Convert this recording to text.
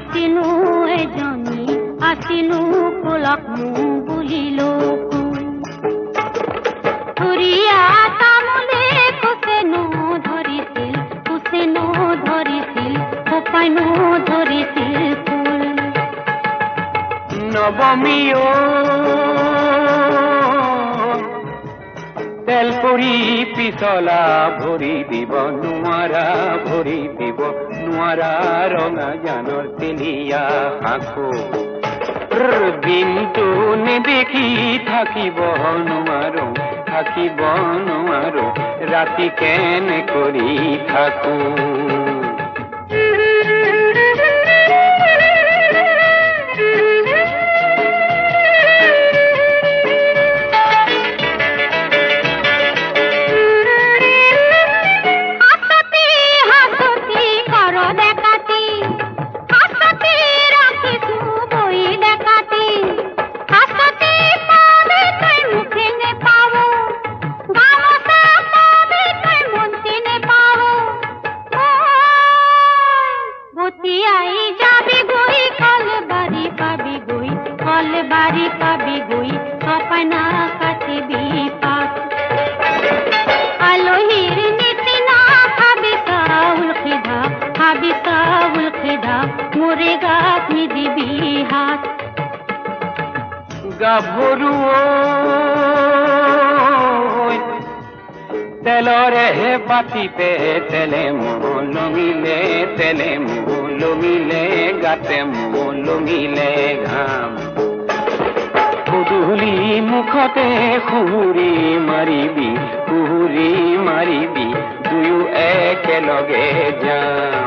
আছিনো এজনী আছিনো কোলক মোৰ বুলিলো তুৰিয়া তামোলে কুচেনো ধৰিছিল কোপাইনো ধৰিছিল ফুল নৱমীও তেল পৰি পিছলা ভৰি দিব নোৱাৰা ৰঙা জানৰ তেলিয়া সাঁকো দিনটো নেদেখি থাকিব নোৱাৰো ৰাতি কেনে কৰি থাকো বাড়ি পাবি গই সপানা কাটিবি পাত আলহিৰ নীতি না খাবি চাউল খিদা মোৰে গাত নিদিবি হাত গাভৰু তেলৰে বাতিতে তেলে লঙিলে গাতে লঙিলে ঘাম গধূলি মুখতে সুহুৰি মাৰিবি দুয়ো একেলগে যাম